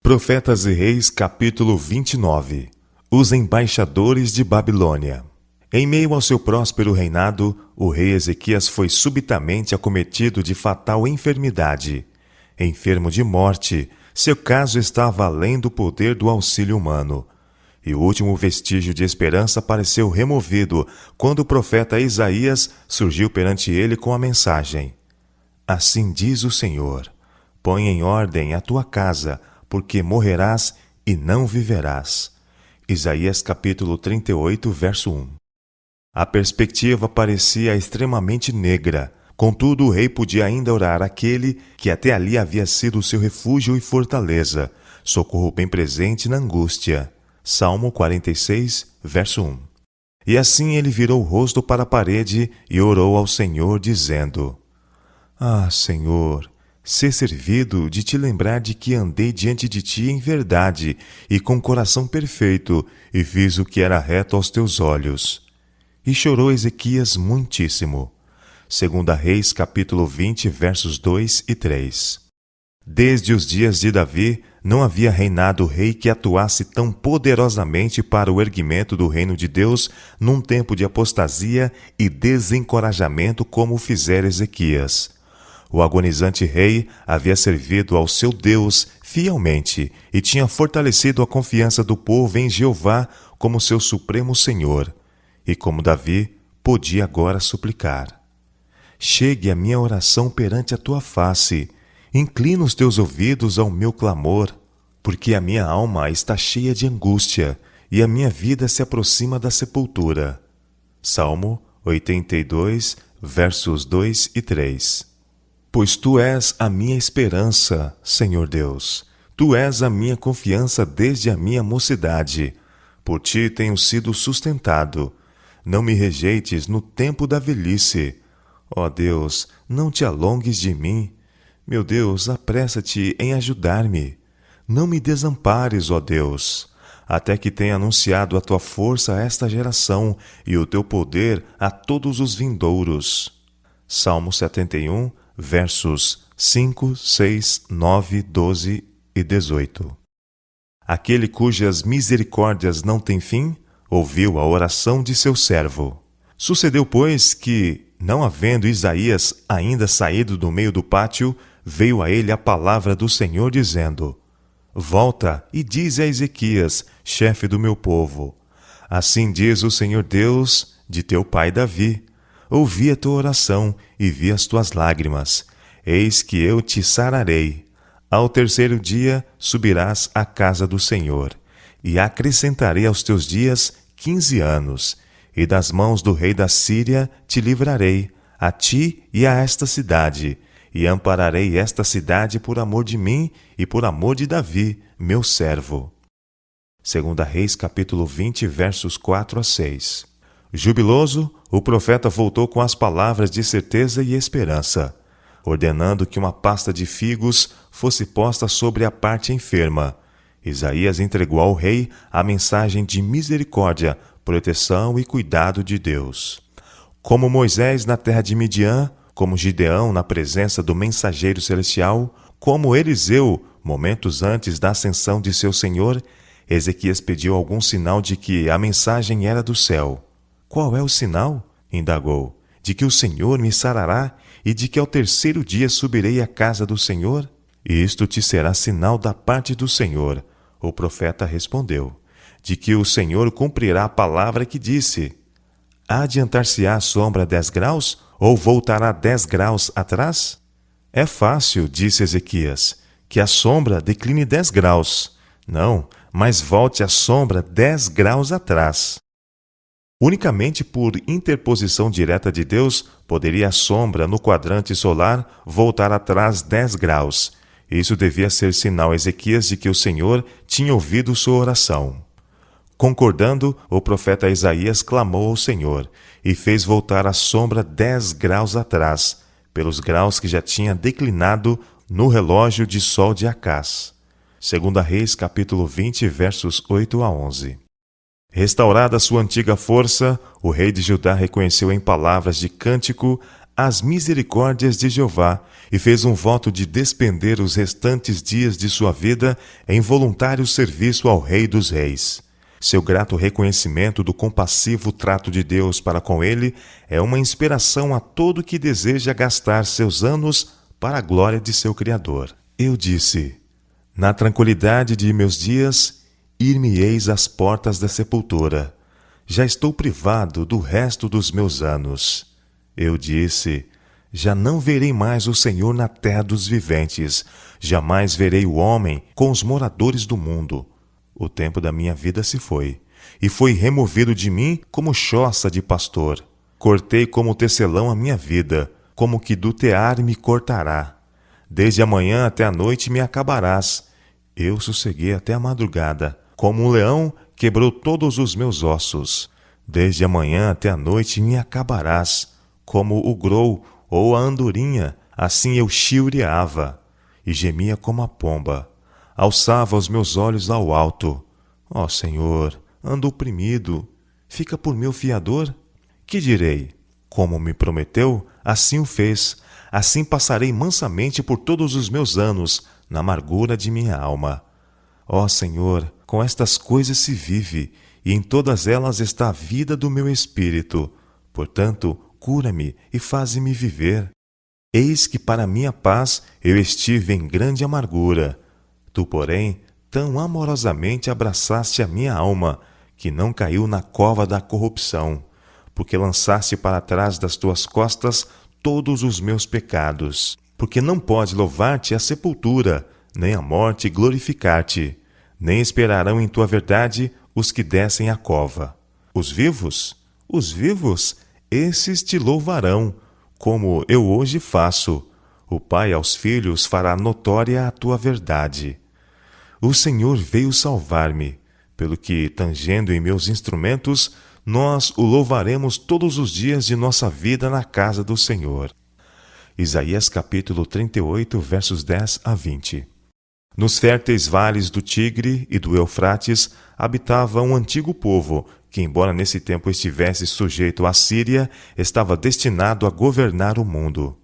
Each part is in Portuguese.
Profetas e Reis, capítulo 29. Os embaixadores de Babilônia. Em meio ao seu próspero reinado, o rei Ezequias foi subitamente acometido de fatal enfermidade. Enfermo de morte, seu caso estava além do poder do auxílio humano. E o último vestígio de esperança pareceu removido quando o profeta Isaías surgiu perante ele com a mensagem: Assim diz o Senhor: põe em ordem a tua casa, porque morrerás e não viverás. Isaías capítulo 38, verso 1. A perspectiva parecia extremamente negra. Contudo, o rei podia ainda orar àquele que até ali havia sido seu refúgio e fortaleza, socorro bem presente na angústia. Salmo 46, verso 1. E assim ele virou o rosto para a parede e orou ao Senhor, dizendo: Ah, Senhor, sê servido de te lembrar de que andei diante de ti em verdade e com coração perfeito, e fiz o que era reto aos teus olhos. E chorou Ezequias muitíssimo. 2 Reis, capítulo 20, versos 2 e 3. Desde os dias de Davi, não havia reinado rei que atuasse tão poderosamente para o erguimento do reino de Deus num tempo de apostasia e desencorajamento como o fizera Ezequias. O agonizante rei havia servido ao seu Deus fielmente e tinha fortalecido a confiança do povo em Jeová como seu supremo Senhor. E como Davi, podia agora suplicar: Chegue a minha oração perante a tua face, inclina os teus ouvidos ao meu clamor, porque a minha alma está cheia de angústia e a minha vida se aproxima da sepultura. Salmo 82, versos 2 e 3. Pois tu és a minha esperança, Senhor Deus. Tu és a minha confiança desde a minha mocidade. Por ti tenho sido sustentado. Não me rejeites no tempo da velhice. Ó Deus, não te alongues de mim. Meu Deus, apressa-te em ajudar-me. Não me desampares, ó Deus, até que tenha anunciado a tua força a esta geração e o teu poder a todos os vindouros. Salmo 71, versos 5, 6, 9, 12 e 18. Aquele cujas misericórdias não têm fim, ouviu a oração de seu servo. Sucedeu, pois, que, não havendo Isaías ainda saído do meio do pátio, veio a ele a palavra do Senhor, dizendo: Volta e dize a Ezequias, chefe do meu povo: Assim diz o Senhor Deus de teu pai Davi: Ouvi a tua oração e vi as tuas lágrimas. Eis que eu te sararei. Ao terceiro dia subirás à casa do Senhor, e acrescentarei aos teus dias 15 anos, e das mãos do rei da Síria te livrarei, a ti e a esta cidade, e ampararei esta cidade por amor de mim e por amor de Davi, meu servo. 2 Reis, capítulo 20, versos 4 a 6. Jubiloso, o profeta voltou com as palavras de certeza e esperança, ordenando que uma pasta de figos fosse posta sobre a parte enferma. Isaías entregou ao rei a mensagem de misericórdia, proteção e cuidado de Deus. Como Moisés na terra de Midian, como Gideão na presença do mensageiro celestial, como Eliseu, momentos antes da ascensão de seu Senhor, Ezequias pediu algum sinal de que a mensagem era do céu. Qual é o sinal? Indagou. De que o Senhor me sarará e de que ao terceiro dia subirei à casa do Senhor? Isto te será sinal da parte do Senhor. O profeta respondeu: de que o Senhor cumprirá a palavra que disse: Adiantar-se-á a sombra 10 graus, ou voltará 10 graus atrás? É fácil, disse Ezequias, que a sombra decline 10 graus. Não, mas volte a sombra 10 graus atrás. Unicamente por interposição direta de Deus, poderia a sombra no quadrante solar voltar atrás 10 graus. Isso devia ser sinal a Ezequias de que o Senhor tinha ouvido sua oração. Concordando, o profeta Isaías clamou ao Senhor e fez voltar a sombra 10 graus atrás, pelos graus que já tinha declinado no relógio de sol de Acás. 2 Reis, capítulo 20, versos 8 a 11. Restaurada sua antiga força, o rei de Judá reconheceu em palavras de cântico as misericórdias de Jeová e fez um voto de despender os restantes dias de sua vida em voluntário serviço ao Rei dos Reis. Seu grato reconhecimento do compassivo trato de Deus para com ele é uma inspiração a todo que deseja gastar seus anos para a glória de seu Criador. Eu disse: na tranquilidade de meus dias, ir-me-eis às portas da sepultura. Já estou privado do resto dos meus anos. Eu disse: já não verei mais o Senhor na terra dos viventes, jamais verei o homem com os moradores do mundo. O tempo da minha vida se foi, e foi removido de mim como choça de pastor. Cortei como tecelão a minha vida, como que do tear me cortará. Desde a manhã até a noite me acabarás. Eu sosseguei até a madrugada. Como um leão, quebrou todos os meus ossos. Desde a manhã até a noite me acabarás. Como o grou ou a andorinha, assim eu chilreava, e gemia como a pomba. Alçava os meus olhos ao alto. Ó Senhor, ando oprimido. Fica por meu fiador? Que direi? Como me prometeu, assim o fez. Assim passarei mansamente por todos os meus anos, na amargura de minha alma. Ó Senhor, com estas coisas se vive, e em todas elas está a vida do meu espírito. Portanto, cura-me e faze-me viver. Eis que para minha paz eu estive em grande amargura. Tu, porém, tão amorosamente abraçaste a minha alma, que não caiu na cova da corrupção, porque lançaste para trás das tuas costas todos os meus pecados. Porque não pode louvar-te a sepultura, nem a morte glorificar-te, nem esperarão em tua verdade os que descem à cova. Os vivos, esses te louvarão, como eu hoje faço. O Pai aos filhos fará notória a tua verdade. O Senhor veio salvar-me, pelo que, tangendo em meus instrumentos, nós o louvaremos todos os dias de nossa vida na casa do Senhor. Isaías capítulo 38, versos 10 a 20. Nos férteis vales do Tigre e do Eufrates habitava um antigo povo, que, embora nesse tempo estivesse sujeito à Síria, estava destinado a governar o mundo.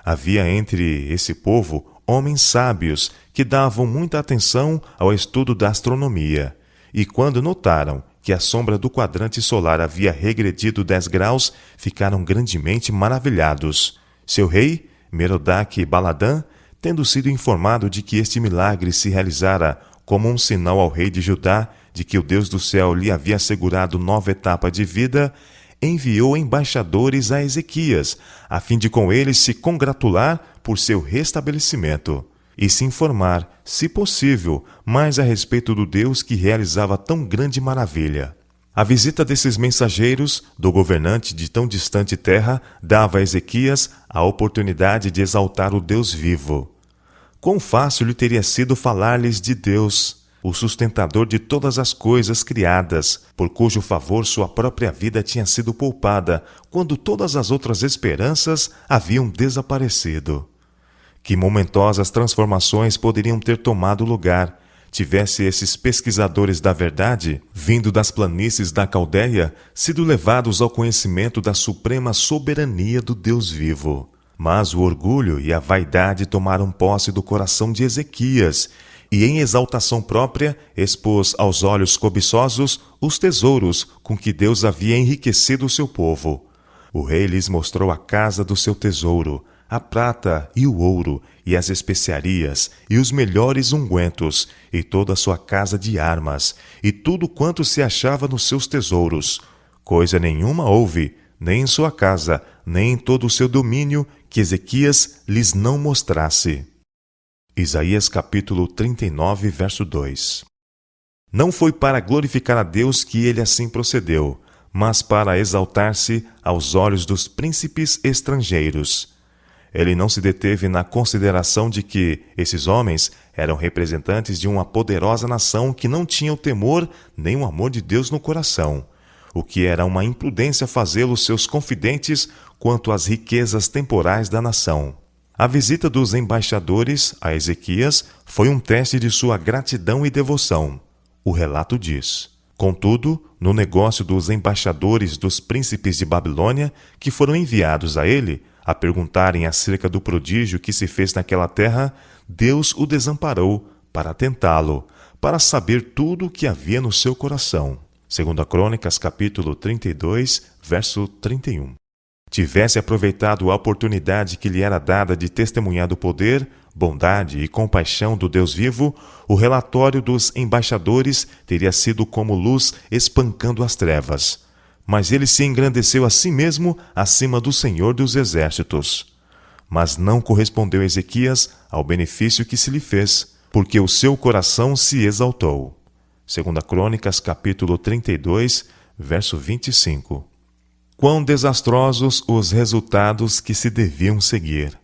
Havia entre esse povo homens sábios que davam muita atenção ao estudo da astronomia, e quando notaram que a sombra do quadrante solar havia regredido 10 graus, ficaram grandemente maravilhados. Seu rei, Merodach-Baladã, tendo sido informado de que este milagre se realizara como um sinal ao rei de Judá de que o Deus do céu lhe havia assegurado nova etapa de vida, enviou embaixadores a Ezequias, a fim de com ele se congratular por seu restabelecimento e se informar, se possível, mais a respeito do Deus que realizava tão grande maravilha. A visita desses mensageiros, do governante de tão distante terra, dava a Ezequias a oportunidade de exaltar o Deus vivo. Quão fácil lhe teria sido falar-lhes de Deus, o sustentador de todas as coisas criadas, por cujo favor sua própria vida tinha sido poupada, quando todas as outras esperanças haviam desaparecido. Que momentosas transformações poderiam ter tomado lugar, tivesse esses pesquisadores da verdade, vindo das planícies da Caldeia, sido levados ao conhecimento da suprema soberania do Deus vivo. Mas o orgulho e a vaidade tomaram posse do coração de Ezequias, e em exaltação própria expôs aos olhos cobiçosos os tesouros com que Deus havia enriquecido o seu povo. O rei lhes mostrou a casa do seu tesouro, a prata e o ouro, e as especiarias, e os melhores ungüentos, e toda a sua casa de armas, e tudo quanto se achava nos seus tesouros. Coisa nenhuma houve, nem em sua casa, nem em todo o seu domínio, que Ezequias lhes não mostrasse. Isaías capítulo 39, verso 2. Não foi para glorificar a Deus que ele assim procedeu, mas para exaltar-se aos olhos dos príncipes estrangeiros. Ele não se deteve na consideração de que esses homens eram representantes de uma poderosa nação que não tinha o temor nem o amor de Deus no coração, o que era uma imprudência fazê-los seus confidentes quanto às riquezas temporais da nação. A visita dos embaixadores a Ezequias foi um teste de sua gratidão e devoção. O relato diz: contudo, no negócio dos embaixadores dos príncipes de Babilônia, que foram enviados a ele, A perguntarem acerca do prodígio que se fez naquela terra, Deus o desamparou para tentá-lo, para saber tudo o que havia no seu coração. 2 Crônicas, capítulo 32, verso 31. Tivesse aproveitado a oportunidade que lhe era dada de testemunhar do poder, bondade e compaixão do Deus vivo, o relatório dos embaixadores teria sido como luz espancando as trevas. Mas ele se engrandeceu a si mesmo acima do Senhor dos Exércitos. Mas não correspondeu Ezequias ao benefício que se lhe fez, porque o seu coração se exaltou. 2 Crônicas, capítulo 32, verso 25. Quão desastrosos os resultados que se deviam seguir!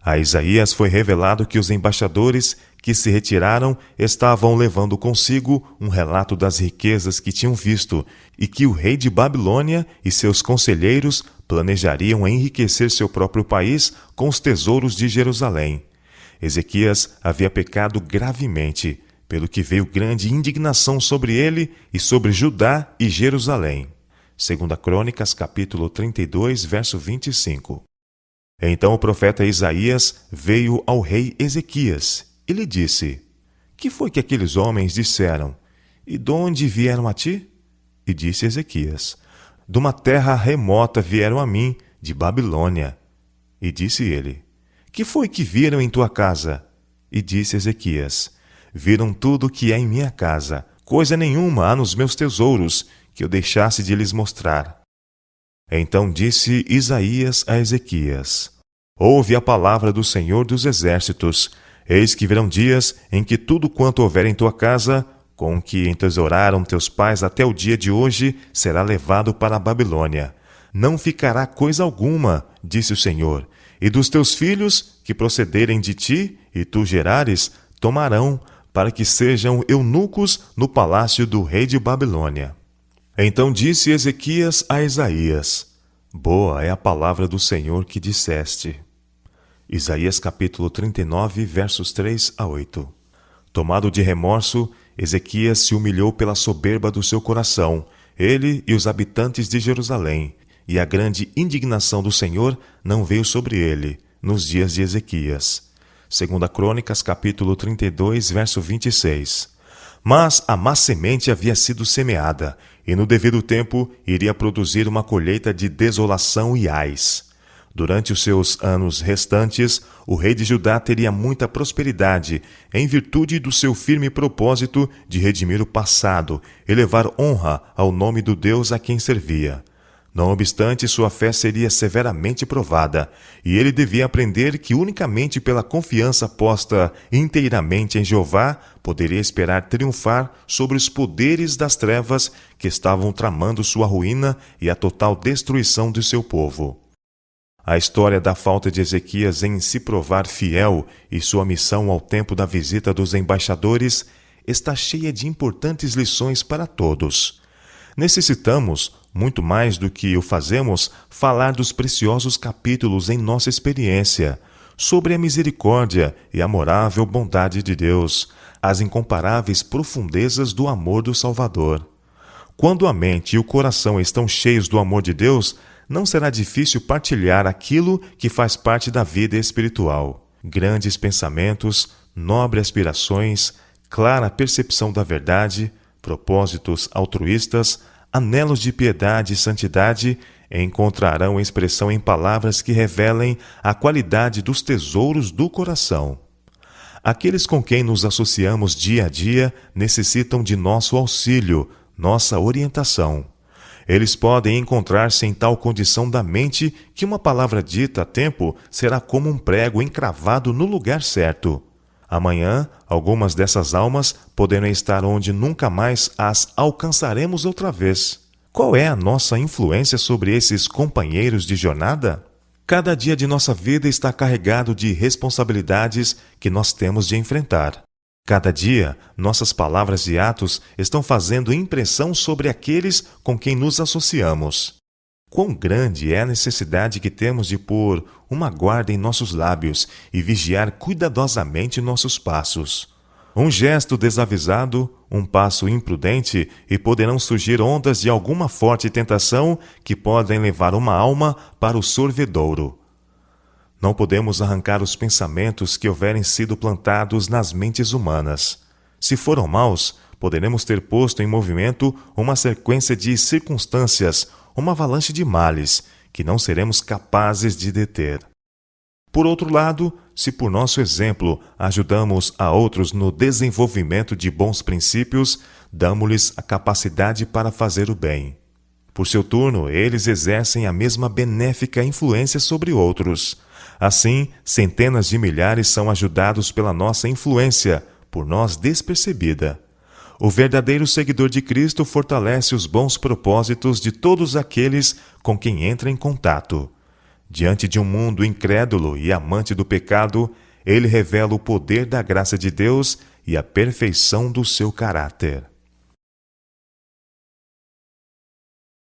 A Isaías foi revelado que os embaixadores que se retiraram estavam levando consigo um relato das riquezas que tinham visto e que o rei de Babilônia e seus conselheiros planejariam enriquecer seu próprio país com os tesouros de Jerusalém. Ezequias havia pecado gravemente, pelo que veio grande indignação sobre ele e sobre Judá e Jerusalém. 2 Crônicas, capítulo 32, verso 25. Então o profeta Isaías veio ao rei Ezequias e lhe disse: Que foi que aqueles homens disseram? E de onde vieram a ti? E disse Ezequias: De uma terra remota vieram a mim, de Babilônia. E disse ele: Que foi que viram em tua casa? E disse Ezequias: Viram tudo o que é em minha casa, coisa nenhuma há nos meus tesouros, que eu deixasse de lhes mostrar. Então disse Isaías a Ezequias: Ouve a palavra do Senhor dos Exércitos. Eis que virão dias em que tudo quanto houver em tua casa, com que entesouraram teus pais até o dia de hoje, será levado para a Babilônia. Não ficará coisa alguma, disse o Senhor, e dos teus filhos, que procederem de ti, e tu gerares, tomarão, para que sejam eunucos no palácio do rei de Babilônia. Então disse Ezequias a Isaías: Boa é a palavra do Senhor que disseste. Isaías capítulo 39, versos 3 a 8. Tomado de remorso, Ezequias se humilhou pela soberba do seu coração, ele e os habitantes de Jerusalém, e a grande indignação do Senhor não veio sobre ele, nos dias de Ezequias. 2 Crônicas capítulo 32, verso 26. Mas a má semente havia sido semeada, e no devido tempo iria produzir uma colheita de desolação e ais. Durante os seus anos restantes, o rei de Judá teria muita prosperidade, em virtude do seu firme propósito de redimir o passado e levar honra ao nome do Deus a quem servia. Não obstante, sua fé seria severamente provada, e ele devia aprender que unicamente pela confiança posta inteiramente em Jeová poderia esperar triunfar sobre os poderes das trevas que estavam tramando sua ruína e a total destruição de seu povo. A história da falta de Ezequias em se provar fiel e sua missão ao tempo da visita dos embaixadores está cheia de importantes lições para todos. Necessitamos, muito mais do que o fazemos, falar dos preciosos capítulos em nossa experiência, sobre a misericórdia e amorável bondade de Deus, as incomparáveis profundezas do amor do Salvador. Quando a mente e o coração estão cheios do amor de Deus, não será difícil partilhar aquilo que faz parte da vida espiritual. Grandes pensamentos, nobres aspirações, clara percepção da verdade, propósitos altruístas, anelos de piedade e santidade encontrarão expressão em palavras que revelem a qualidade dos tesouros do coração. Aqueles com quem nos associamos dia a dia necessitam de nosso auxílio, nossa orientação. Eles podem encontrar-se em tal condição da mente que uma palavra dita a tempo será como um prego encravado no lugar certo. Amanhã, algumas dessas almas poderão estar onde nunca mais as alcançaremos outra vez. Qual é a nossa influência sobre esses companheiros de jornada? Cada dia de nossa vida está carregado de responsabilidades que nós temos de enfrentar. Cada dia, nossas palavras e atos estão fazendo impressão sobre aqueles com quem nos associamos. Quão grande é a necessidade que temos de pôr uma guarda em nossos lábios e vigiar cuidadosamente nossos passos. Um gesto desavisado, um passo imprudente, e poderão surgir ondas de alguma forte tentação que podem levar uma alma para o sorvedouro. Não podemos arrancar os pensamentos que houverem sido plantados nas mentes humanas. Se foram maus, poderemos ter posto em movimento uma sequência de circunstâncias, uma avalanche de males, que não seremos capazes de deter. Por outro lado, se por nosso exemplo ajudamos a outros no desenvolvimento de bons princípios, damos-lhes a capacidade para fazer o bem. Por seu turno, eles exercem a mesma benéfica influência sobre outros. Assim, centenas de milhares são ajudados pela nossa influência, por nós despercebida. O verdadeiro seguidor de Cristo fortalece os bons propósitos de todos aqueles com quem entra em contato. Diante de um mundo incrédulo e amante do pecado, ele revela o poder da graça de Deus e a perfeição do seu caráter.